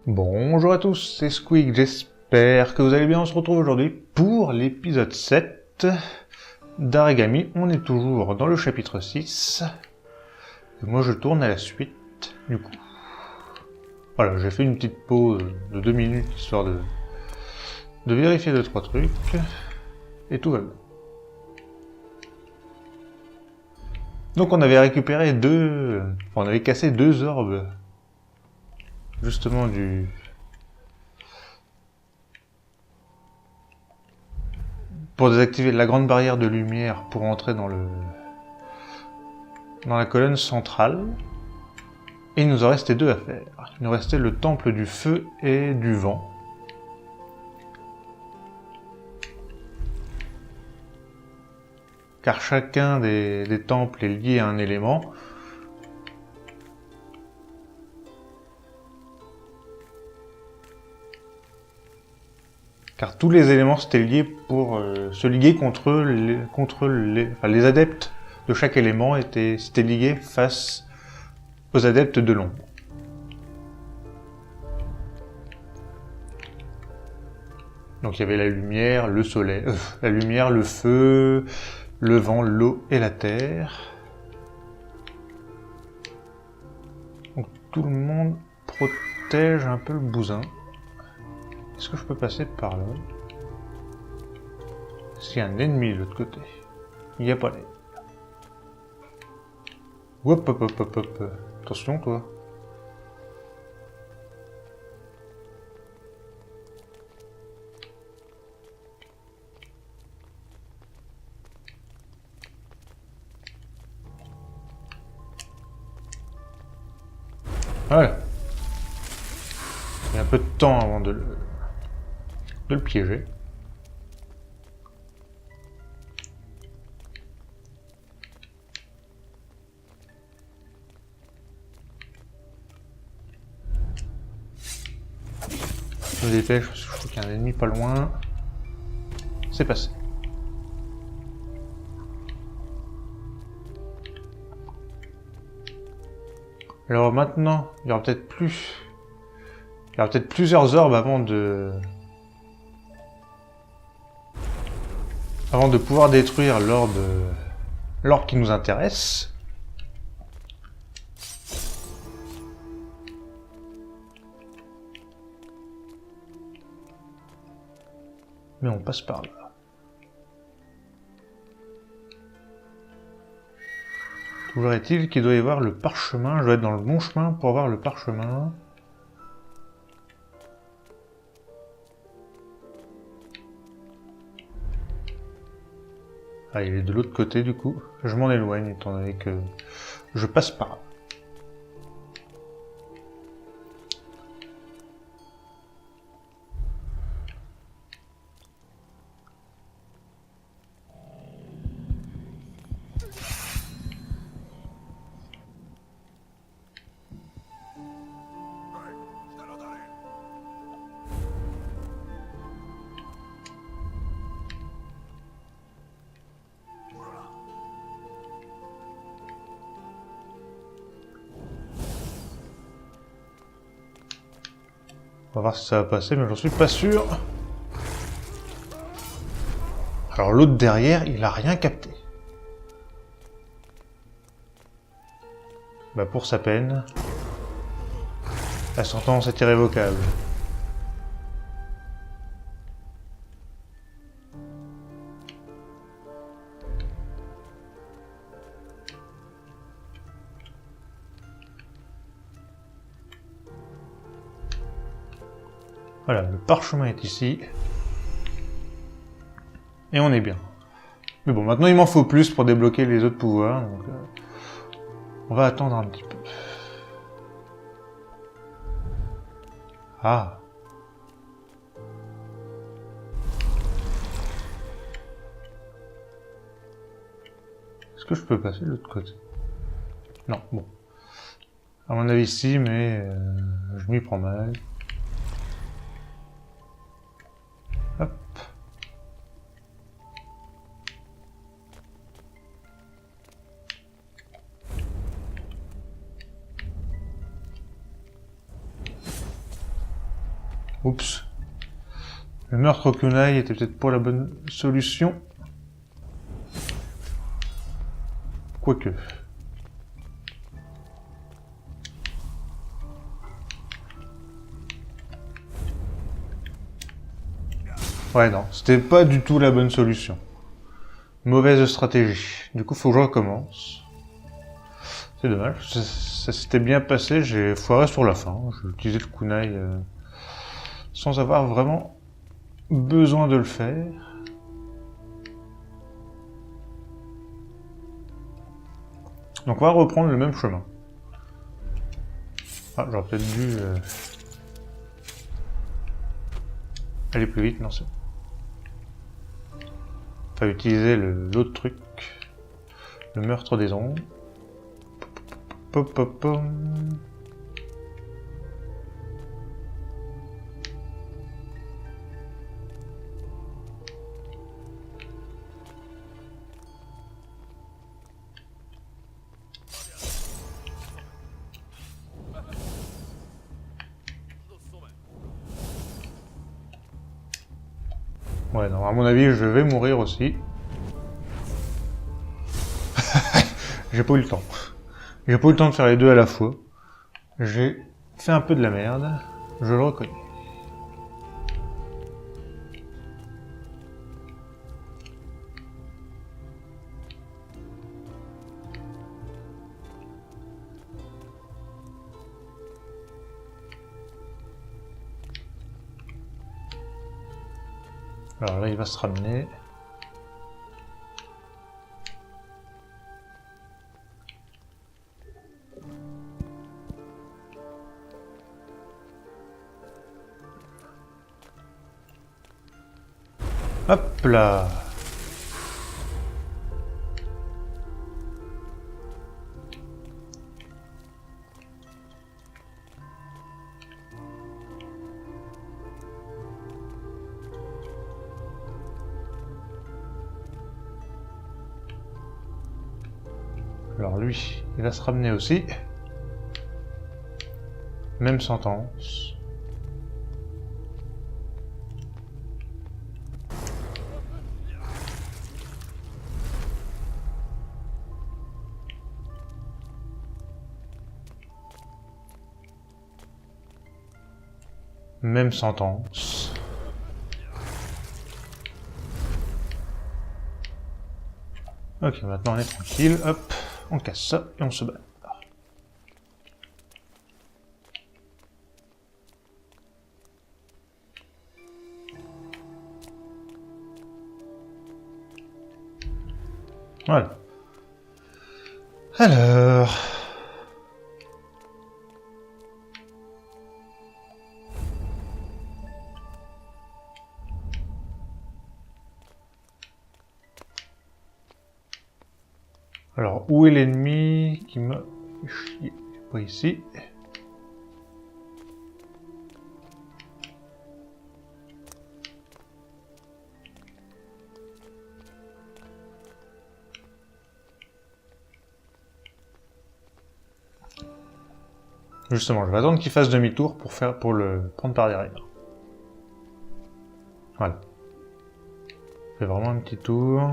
Bonjour à tous, c'est Squeak, j'espère que vous allez bien. On se retrouve aujourd'hui pour l'épisode 7 d'Arigami. On est toujours dans le chapitre 6. Et moi je tourne à la suite, du coup. Voilà, j'ai fait une petite pause de 2 minutes histoire de vérifier 2-3 trucs. Et tout va bien. Donc on avait récupéré on avait cassé 2 orbes. Justement pour désactiver la grande barrière de lumière pour entrer dans la colonne centrale. Et il nous en restait 2 à faire. Il nous restait le temple du feu et du vent. Car chacun des temples est lié à un élément. Car tous les éléments s'étaient liés pour se liguer contre les adeptes de chaque élément s'étaient liés face aux adeptes de l'ombre. Donc il y avait la lumière, le soleil, la lumière, le feu, le vent, l'eau et la terre. Donc tout le monde protège un peu le bousin. Est-ce que je peux passer par là? Est-ce qu'il y a un ennemi de l'autre côté? Il n'y a pas d'ennemi. Hop hop hop hop hop. Attention toi. Voilà. Il y a un peu de temps avant de le piéger. Je me dépêche parce que je crois qu'il y a un ennemi pas loin. C'est passé. Alors maintenant, il y aura peut-être plusieurs orbes avant de pouvoir détruire l'orbe qui nous intéresse. Mais on passe par là. Toujours est-il qu'il doit y avoir le parchemin. Je dois être dans le bon chemin pour avoir le parchemin. Ah, il est de l'autre côté du coup. Je m'en éloigne étant donné que je passe par là. On va voir si ça va passer, mais j'en suis pas sûr. Alors l'autre derrière, il a rien capté. Bah pour sa peine. La sentence est irrévocable. Voilà, le parchemin est ici. Et on est bien. Mais bon, maintenant il m'en faut plus pour débloquer les autres pouvoirs. Donc, on va attendre un petit peu. Ah. Est-ce que je peux passer de l'autre côté? Non, bon. À mon avis, si, mais je m'y prends mal. Hop. Oups. Le meurtre au kunai était peut-être pas la bonne solution. Quoique. Ouais, non, c'était pas du tout la bonne solution. Mauvaise stratégie. Du coup, faut que je recommence. C'est dommage. Ça s'était bien passé, j'ai foiré sur la fin. J'ai utilisé le kunai sans avoir vraiment besoin de le faire. Donc on va reprendre le même chemin. Ah, j'aurais peut-être dû aller plus vite, non c'est bon. Enfin, utiliser l'autre truc. Le meurtre des ombres. Pop, pop, pop. Ouais, non, à mon avis, je vais mourir aussi. J'ai pas eu le temps. J'ai pas eu le temps de faire les deux à la fois. J'ai fait un peu de la merde. Je le reconnais. Alors là, il va se ramener. Hop là. Alors lui, il va se ramener aussi. Même sentence. Même sentence. Ok, maintenant on est tranquille. Hop, on casse ça et on se bat. Voilà. Alors... Alors, où est l'ennemi qui m'a fait chier? Pas ici. Justement, je vais attendre qu'il fasse demi-tour pour le prendre par derrière. Voilà. Je fais vraiment un petit tour.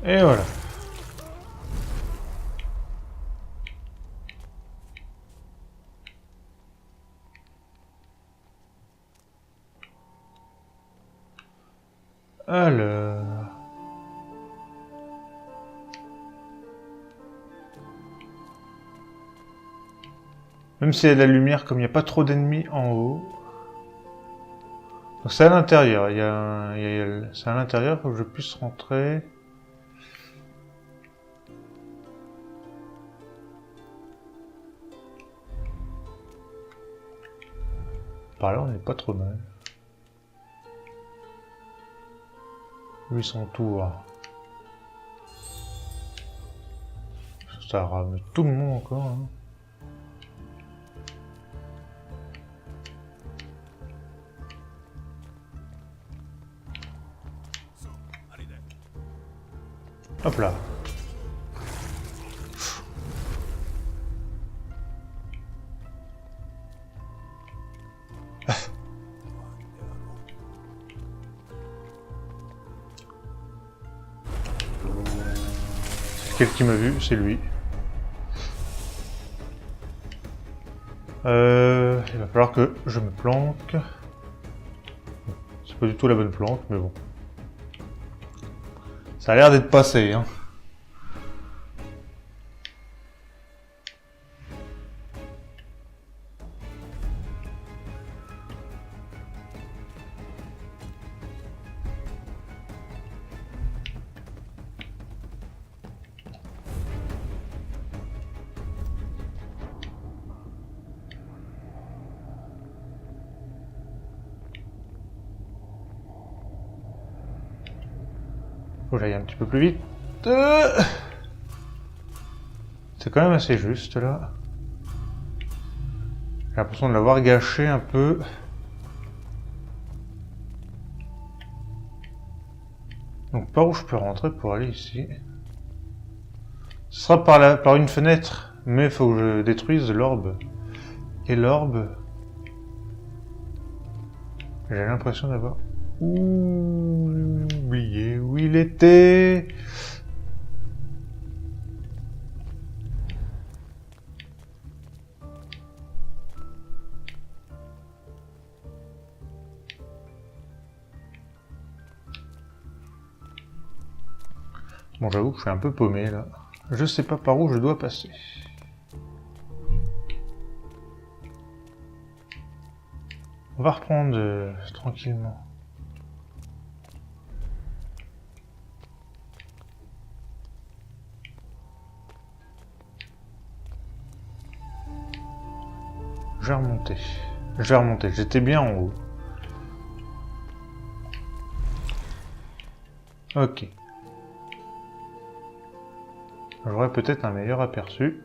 Et voilà. Alors... Même s'il y a de la lumière, comme il n'y a pas trop d'ennemis en haut. Donc c'est à l'intérieur, c'est à l'intérieur, il faut que je puisse rentrer. Par là, on n'est pas trop mal. Lui, son tour. Ça rame tout le monde encore. Hein. Hop là. Quel qui m'a vu? C'est lui. Il va falloir que je me planque. C'est pas du tout la bonne planque, mais bon. Ça a l'air d'être passé, hein. Faut que j'aille un petit peu plus vite. C'est quand même assez juste là. J'ai l'impression de l'avoir gâché un peu. Donc par où je peux rentrer pour aller ici? Ce sera par une fenêtre, mais il faut que je détruise l'orbe. Et l'orbe... J'ai l'impression d'avoir oublié où il était. Bon, j'avoue que je suis un peu paumé là. Je sais pas par où je dois passer. On va reprendre tranquillement. Je vais remonter. Je vais remonter. J'étais bien en haut. Ok. J'aurai peut-être un meilleur aperçu.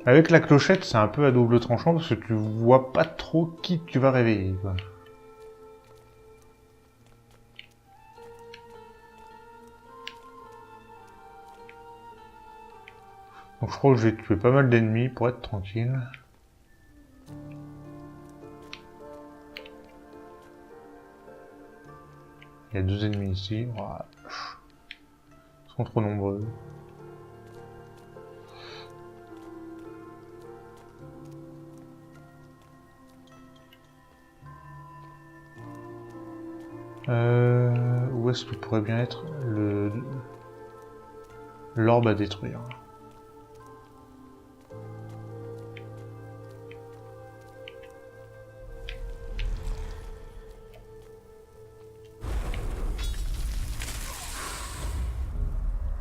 Avec la clochette, c'est un peu à double tranchant parce que tu vois pas trop qui tu vas réveiller, quoi. Donc je crois que je vais tuer pas mal d'ennemis pour être tranquille. Il y a 2 ennemis ici. Voilà. Ils sont trop nombreux. Où est-ce que pourrait bien être l'orbe à détruire?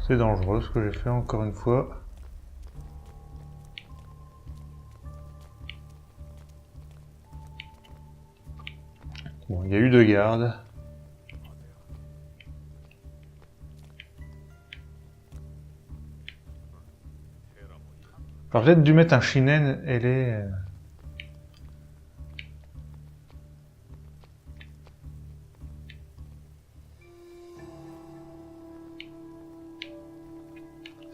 C'est dangereux ce que j'ai fait encore une fois. Bon, il y a eu 2 gardes. J'aurais peut-être dû mettre un shinen et les...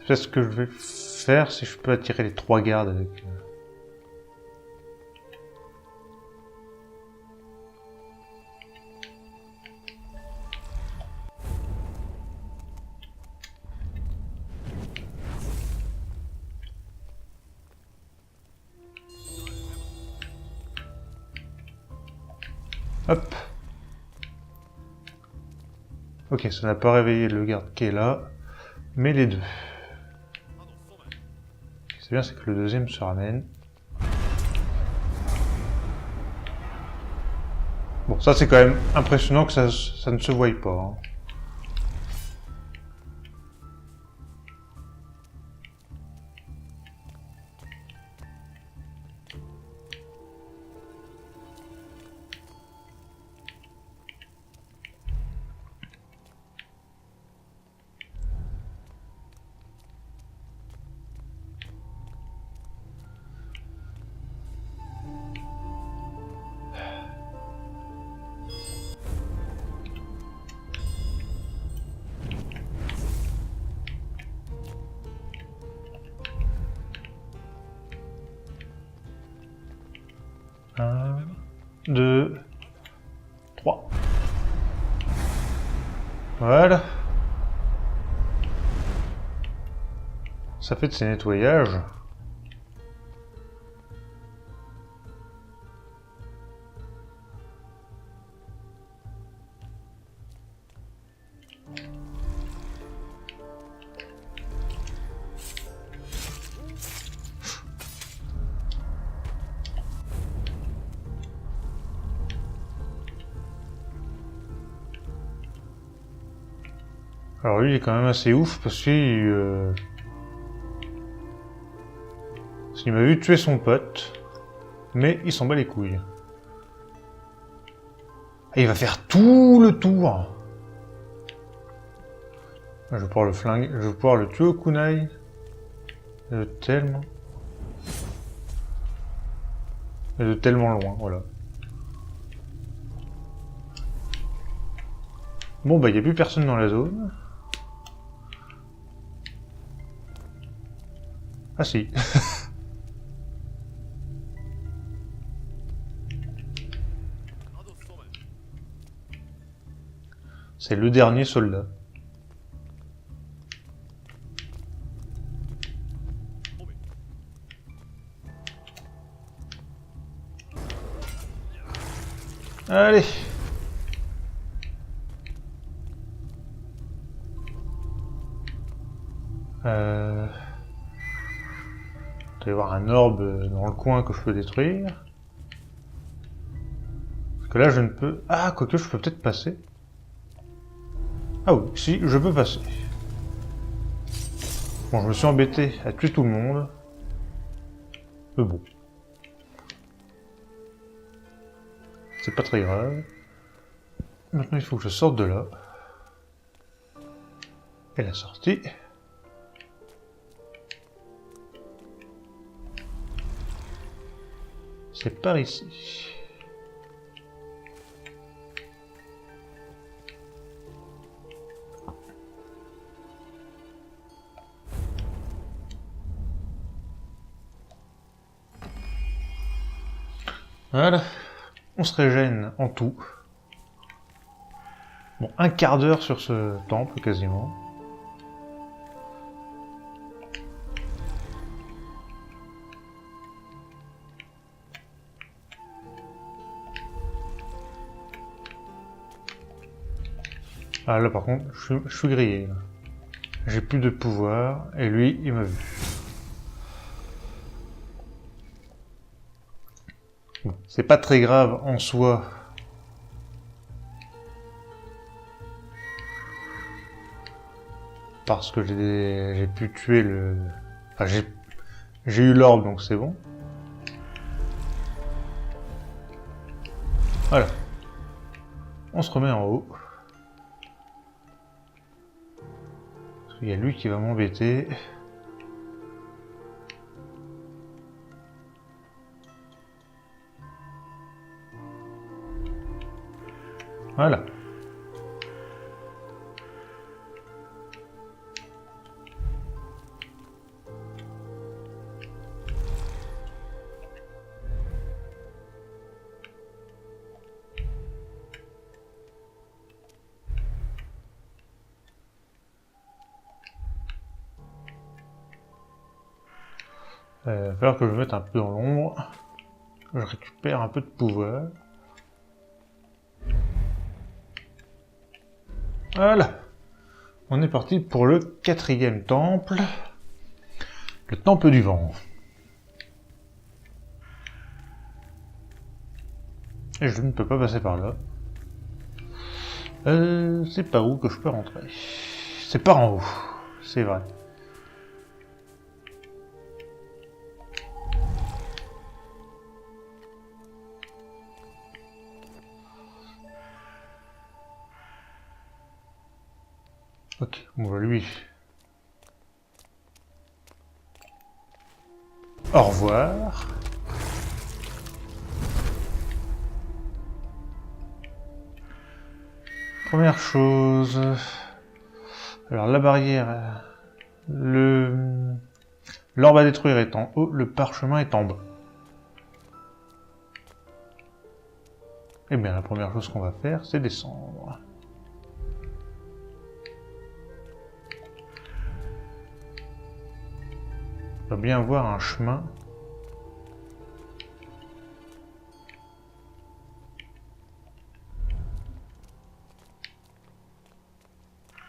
C'est ce que je vais faire si je peux attirer les 3 gardes avec... Hop. Ok, ça n'a pas réveillé le garde qui est là, mais les 2. C'est bien, c'est que le deuxième se ramène. Bon, ça c'est quand même impressionnant que ça ne se voie pas. Hein. Un, 2, 3. Voilà. Ça fait de ces nettoyages. Alors lui il est quand même assez ouf parce qu'il m'a vu tuer son pote, mais il s'en bat les couilles. Et il va faire tout le tour. Je vais pouvoir le flinguer, je vais pouvoir le tuer au kunai. De tellement loin, voilà. Bon bah il n'y a plus personne dans la zone. Ah si. C'est le dernier soldat. Allez. Il doit y avoir un orbe dans le coin que je peux détruire. Parce que là je ne peux... Ah, quoique je peux peut-être passer. Ah oui, si, je peux passer. Bon, je me suis embêté à tuer tout le monde. Mais bon. C'est pas très grave. Maintenant, il faut que je sorte de là. Et la sortie. C'est par ici. Voilà. On se régène en tout. Bon, un quart d'heure sur ce temple, quasiment. Ah là par contre, je suis grillé. J'ai plus de pouvoir, et lui, il m'a vu. Bon, c'est pas très grave en soi. Parce que j'ai pu tuer le... Enfin, j'ai eu l'orbe, donc c'est bon. Voilà. On se remet en haut. Parce qu'il y a lui qui va m'embêter. Voilà. Il va falloir que je me mette un peu dans l'ombre. Je récupère un peu de pouvoir. Voilà. On est parti pour le 4e temple. Le temple du vent. Et je ne peux pas passer par là. C'est par où que je peux rentrer? C'est par en haut. C'est vrai. Ok, on va lui. Au revoir. Première chose... Alors la barrière... L'orbe à détruire est en haut, le parchemin est en bas. Eh bien la première chose qu'on va faire, c'est descendre. J'aimerais bien voir un chemin.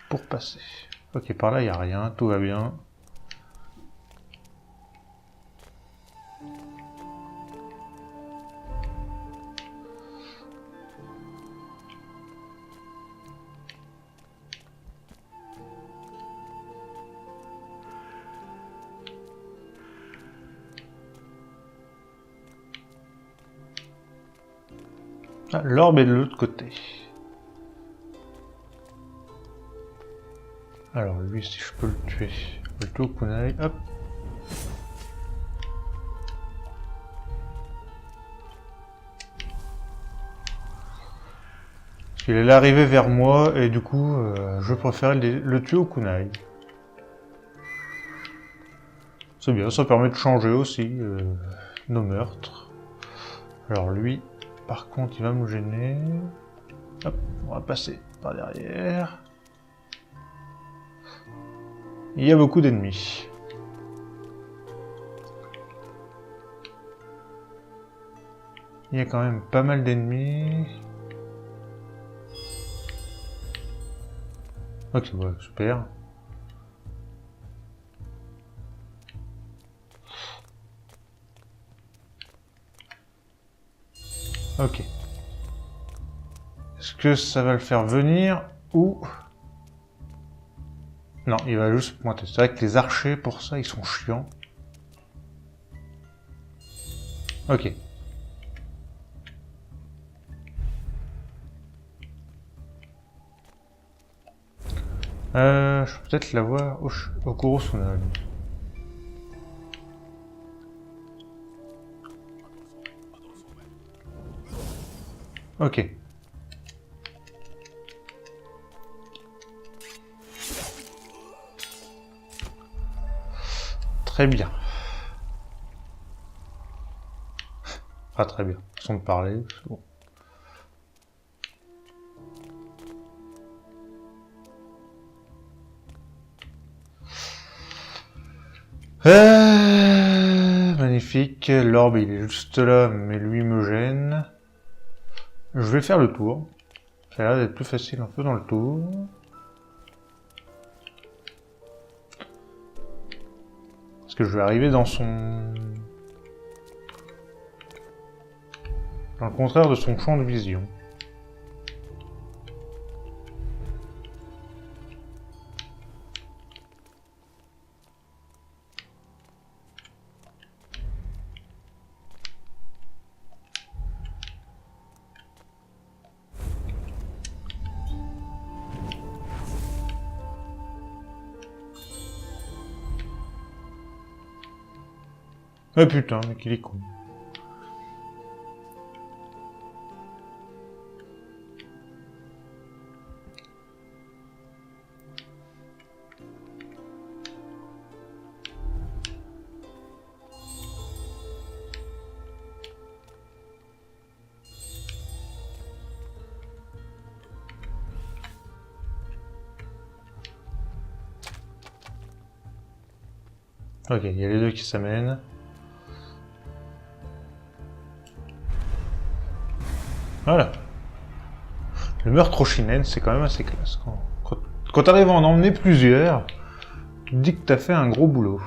Pour passer. Ok, par là, il n'y a rien, tout va bien. Ah, l'orbe est de l'autre côté. Alors lui, si je peux le tuer, le tuer au kunai, hop. Il est arrivé vers moi et du coup, je préfère le tuer au kunai. C'est bien, ça permet de changer aussi nos meurtres. Alors lui, par contre, il va me gêner. Hop, on va passer par derrière. Il y a beaucoup d'ennemis. Il y a quand même pas mal d'ennemis. Ok, ouais, super. Ok. Est-ce que ça va le faire venir ou... Non, il va juste pointer. C'est vrai que les archers, pour ça, ils sont chiants. Ok. Je peux peut-être l'avoir au Kurosuna. Ok. Très bien. Pas très bien. Façon de parler, c'est bon. Magnifique. L'orbe, il est juste là, mais lui me gêne. Je vais faire le tour. Ça a l'air d'être plus facile un peu dans le tour. Parce que je vais arriver dans son... dans le contraire de son champ de vision. Ah putain, mais qu'il est con. Ok, il y a les deux qui s'amènent. Voilà. Le meurtre au shinen, c'est quand même assez classe. Quand t'arrives à en emmener plusieurs, tu te dis que t'as fait un gros boulot.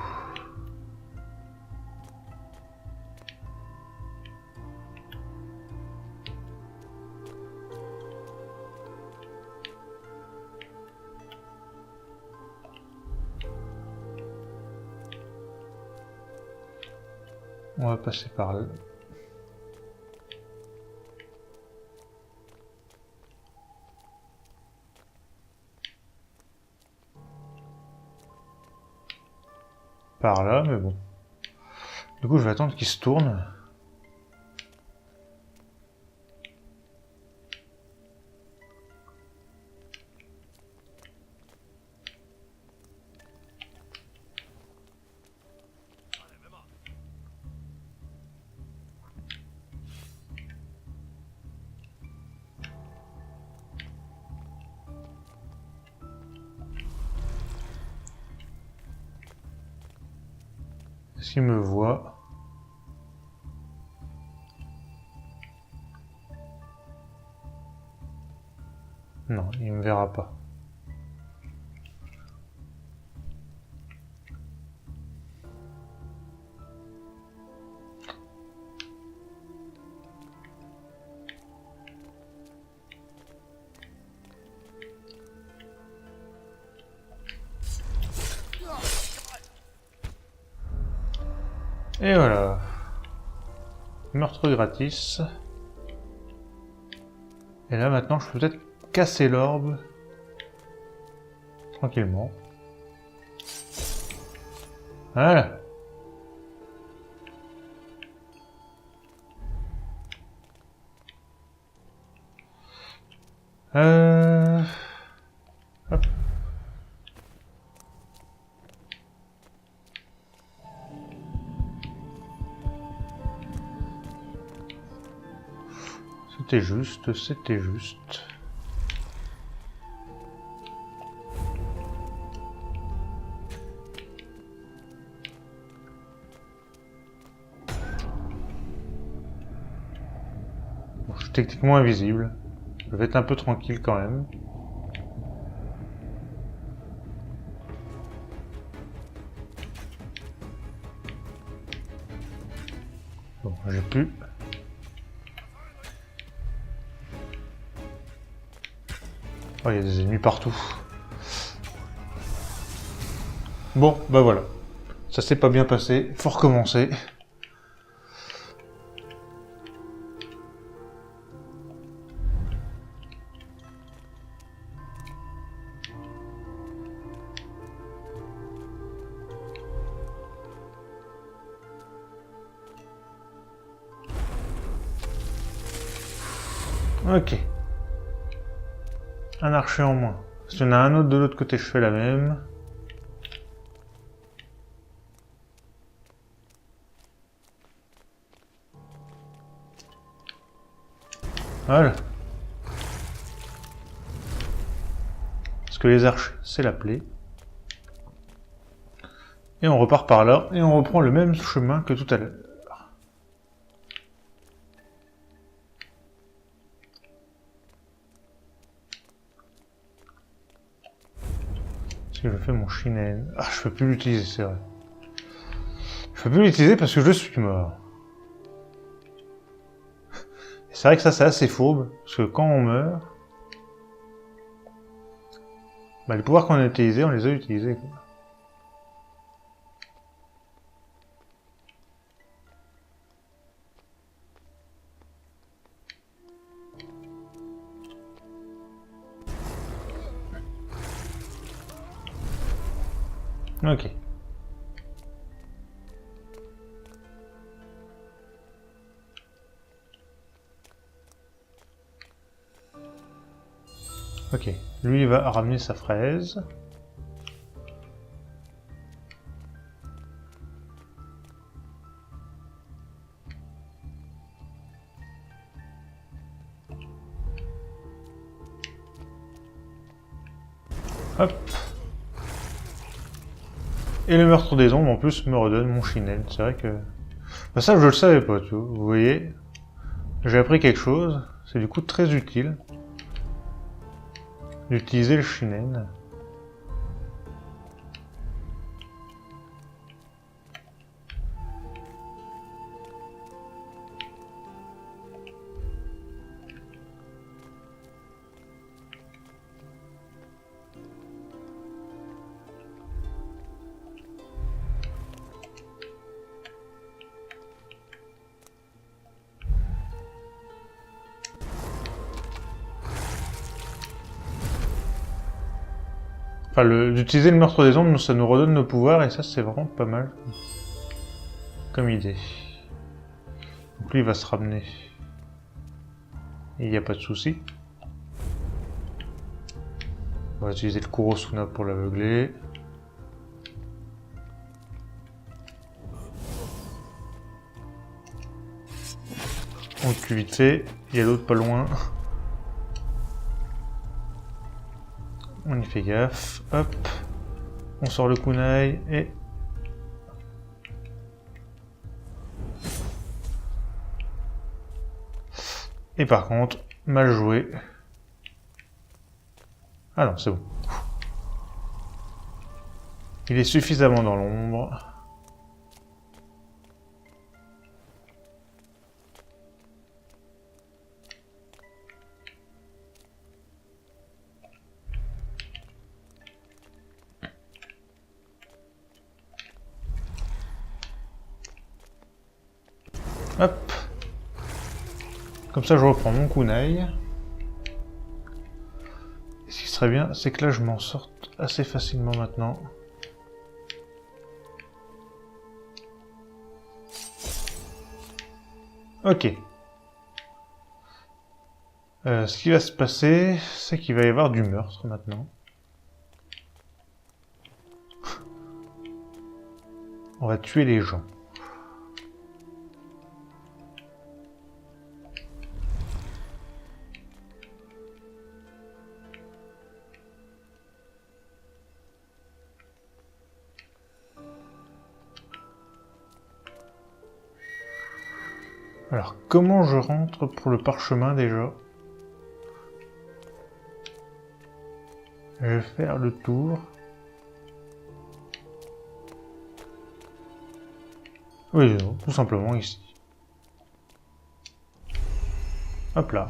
On va passer par là. Par là, mais bon. Du coup, je vais attendre qu'il se tourne. s'il me voit... Non, il me verra pas. Et voilà. Meurtre gratis. Et là maintenant je peux peut-être casser l'orbe. Tranquillement. Voilà. Hop. C'était juste, c'était juste. Bon, je suis techniquement invisible. Je vais être un peu tranquille quand même. Bon, j'ai plus. Oh, il y a des ennemis partout. Bon, bah voilà. Ça s'est pas bien passé. Faut recommencer. Ok. Un archer en moins. S'il y en a un autre de l'autre côté, je fais la même. Voilà. Parce que les archers, c'est la plaie. Et on repart par là, et on reprend le même chemin que tout à l'heure. Si je fais mon shinen... Ah, je peux plus l'utiliser, c'est vrai. Je peux plus l'utiliser parce que je suis mort. C'est vrai que ça, c'est assez fourbe, parce que quand on meurt... Bah, les pouvoirs qu'on a utilisés, on les a utilisés, quoi. Ok. Ok. Lui, il va ramener sa fraise. Hop. Et le meurtre des ombres, en plus, me redonne mon shinen. C'est vrai que... Bah ça, je le savais pas, tu vois. Vous voyez, j'ai appris quelque chose. C'est du coup très utile d'utiliser le shinen. Enfin, d'utiliser le meurtre des ombres, ça nous redonne nos pouvoirs, et ça, c'est vraiment pas mal comme idée. Donc lui, il va se ramener. Il n'y a pas de souci. On va utiliser le Kurosuna pour l'aveugler. On tue vite fait. Il y a l'autre pas loin. On y fait gaffe. Hop. On sort le kunai et... Et par contre, mal joué. Ah non, c'est bon. Il est suffisamment dans l'ombre. Hop. Comme ça, je reprends mon kunai. Et ce qui serait bien, c'est que là, je m'en sorte assez facilement maintenant. Ok. Ce qui va se passer, c'est qu'il va y avoir du meurtre maintenant. On va tuer les gens. Alors, comment je rentre pour le parchemin déjà? Je vais faire le tour. Oui, non, tout simplement ici. Hop là.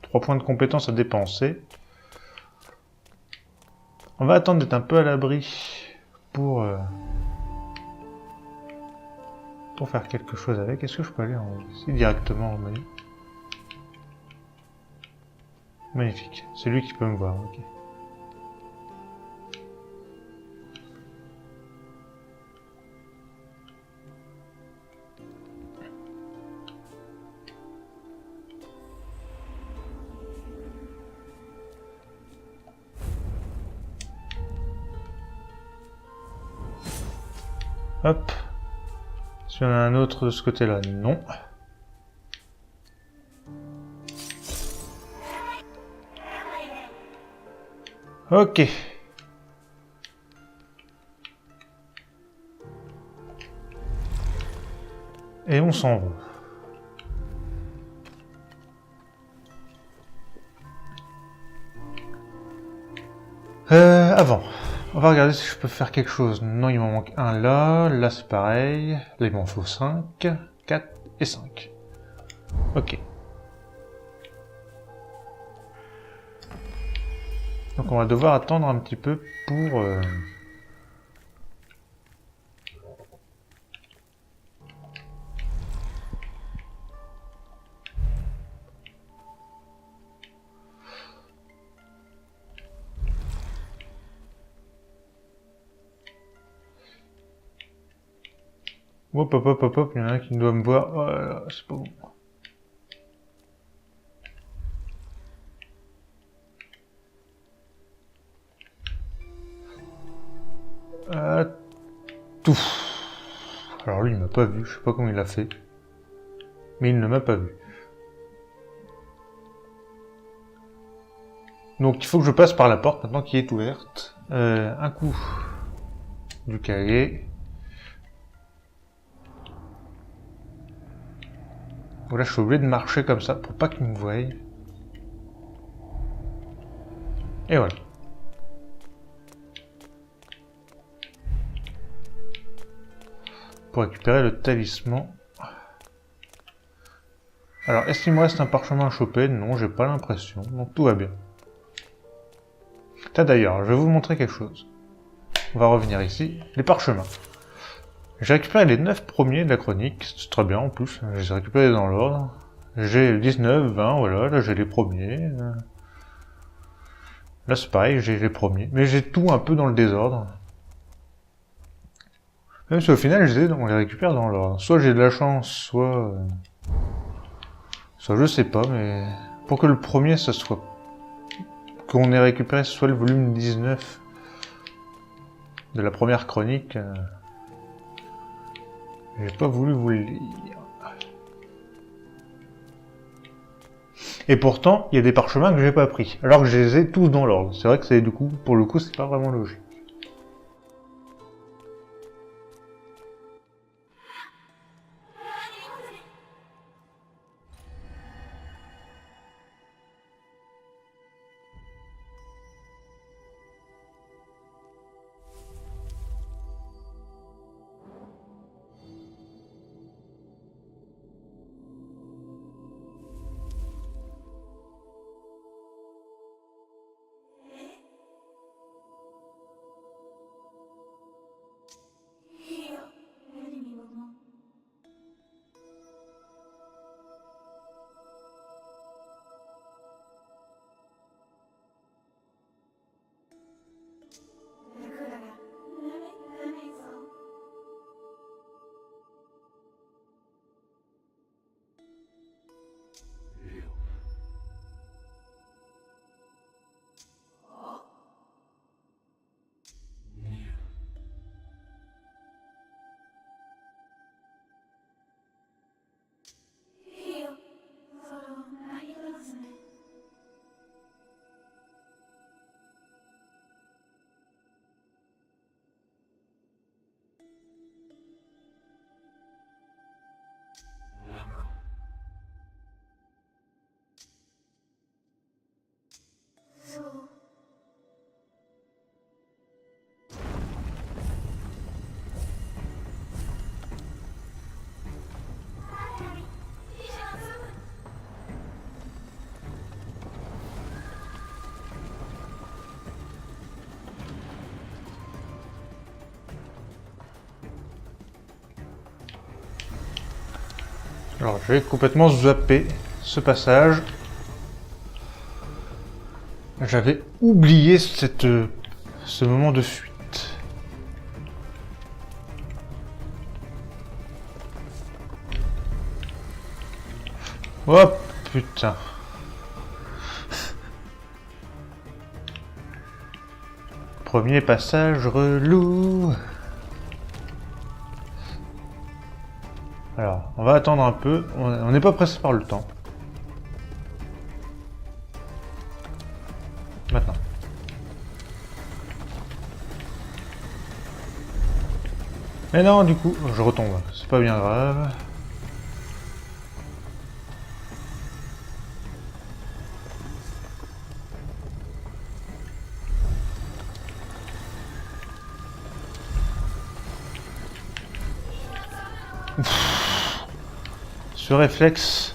3 points de compétence à dépenser. On va attendre d'être un peu à l'abri pour faire quelque chose avec. Est-ce que je peux aller ici directement en menu? Magnifique. C'est lui qui peut me voir, ok. Hop. S'il y en a un autre de ce côté-là, non. Ok. Et on s'en va. Avant. On va regarder si je peux faire quelque chose. Non, il m'en manque un là. Là, c'est pareil. Là, il m'en faut 5, 4 et 5. Ok. Donc on va devoir attendre un petit peu pour... Hop, hop, hop, hop, hop, il y en a un qui doit me voir. Oh là là, c'est pas bon. Tout. Alors lui, il m'a pas vu, je sais pas comment il l'a fait. Mais il ne m'a pas vu. Donc il faut que je passe par la porte maintenant qui est ouverte. Un coup du Kage. Voilà, je suis obligé de marcher comme ça pour pas qu'il me voie. Et voilà. Pour récupérer le talisman. Alors, est-ce qu'il me reste un parchemin à choper? Non, j'ai pas l'impression. Donc tout va bien. D'ailleurs, je vais vous montrer quelque chose. On va revenir ici. Les parchemins. J'ai récupéré les 9 premiers de la chronique. C'est très bien en plus. Je les ai récupérés dans l'ordre. J'ai 19, 20, voilà. Là, j'ai les premiers. Là, c'est pareil, j'ai les premiers. Mais j'ai tout un peu dans le désordre. Même si au final, on les récupère dans l'ordre. Soit j'ai de la chance, soit je sais pas, mais... Pour que le premier, ça soit... Qu'on ait récupéré, ce soit le volume 19 de la première chronique. J'ai pas voulu vous le lire. Et pourtant, il y a des parchemins que j'ai pas pris, alors que je les ai tous dans l'ordre. C'est vrai que c'est du coup, pour le coup, c'est pas vraiment logique. Alors, j'ai complètement zappé ce passage. J'avais oublié ce moment de fuite. Oh putain. Premier passage relou. Alors, on va attendre un peu. On n'est pas pressé par le temps. Maintenant. Mais non, du coup, je retombe. C'est pas bien grave. Ce réflexe.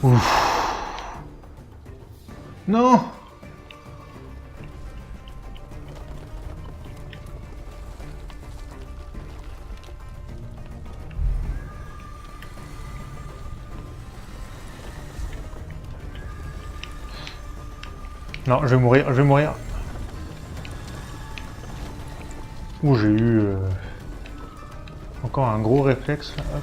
Ouf. Non. Non, je vais mourir, je vais mourir. Ouh, j'ai eu encore un gros réflexe. Hop.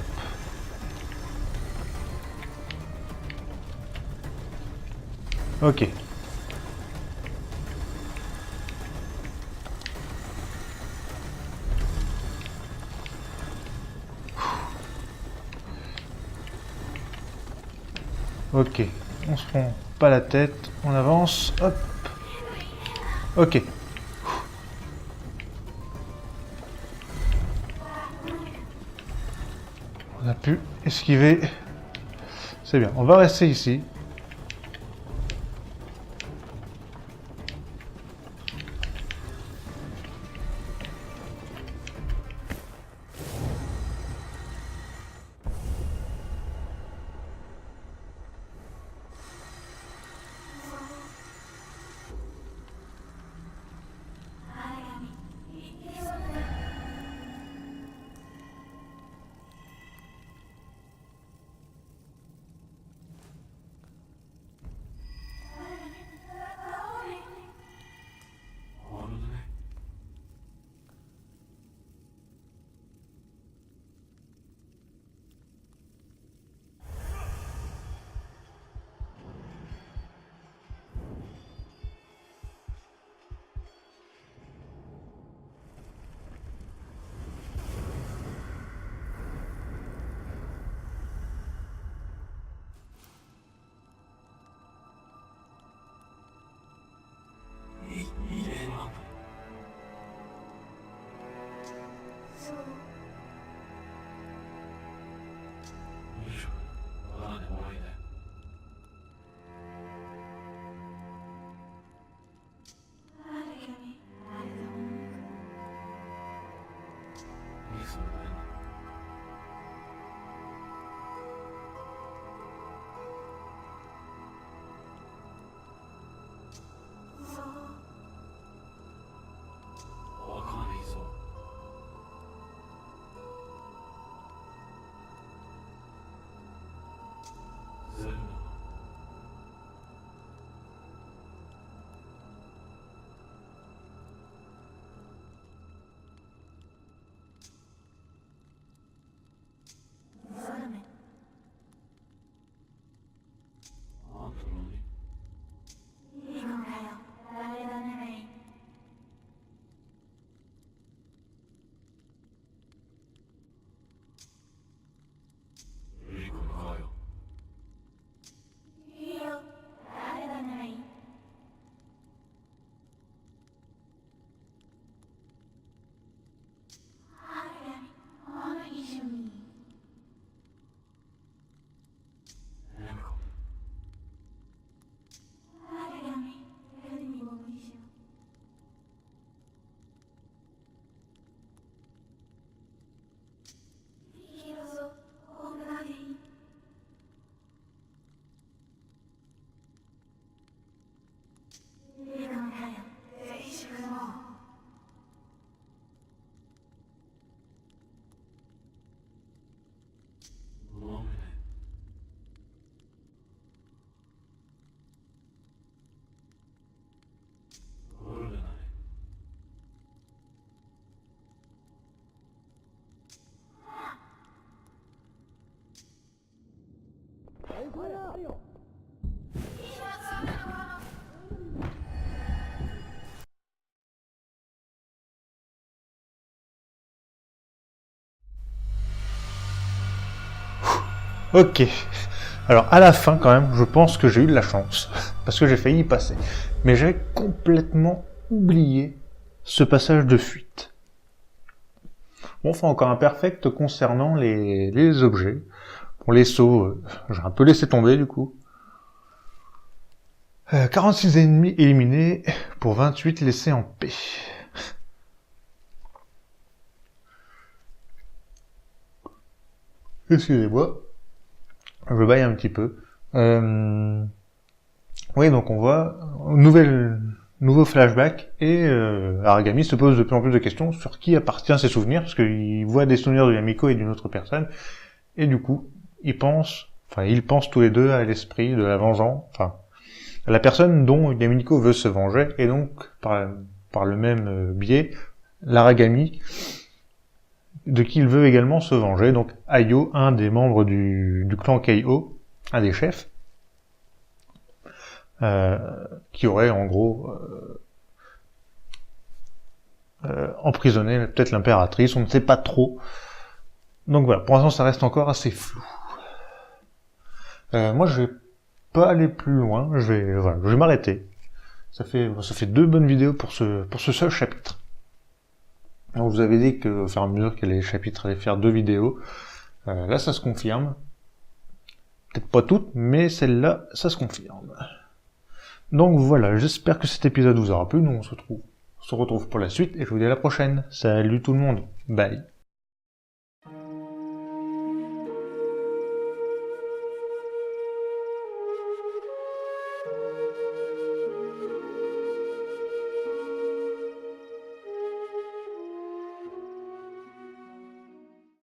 Ok. Ok. On se prend pas la tête. On avance. Hop. Ok. On a pu esquiver. C'est bien. On va rester ici. Ok. Alors à la fin quand même, je pense que j'ai eu de la chance, parce que j'ai failli y passer. Mais j'avais complètement oublié ce passage de fuite. Bon, enfin encore imperfect concernant les objets. Pour les sauts, j'ai un peu laissé tomber du coup. 46 ennemis éliminés pour 28 laissés en paix. Excusez-moi. Je baille un petit peu. Oui, donc on voit nouveau flashback et Aragami se pose de plus en plus de questions sur qui appartient ses souvenirs, parce qu'il voit des souvenirs de Yamiko et d'une autre personne, et du coup, ils pensent tous les deux à l'esprit de la vengeance, enfin, à la personne dont Yamiko veut se venger, et donc, par le même biais, l'Aragami, de qui il veut également se venger, donc Ayo, un des membres du clan Keiho, un des chefs, qui aurait en gros emprisonné peut-être l'impératrice, on ne sait pas trop. Donc voilà, pour l'instant ça reste encore assez flou. Moi je vais pas aller plus loin, je vais m'arrêter. Ça fait 2 bonnes vidéos pour ce seul chapitre. Donc je vous avais dit que au fur et à mesure que les chapitres allaient faire 2 vidéos. Là ça se confirme. Peut-être pas toutes, mais celle-là, ça se confirme. Donc voilà, j'espère que cet épisode vous aura plu. Nous on se retrouve pour la suite et je vous dis à la prochaine. Salut tout le monde, bye.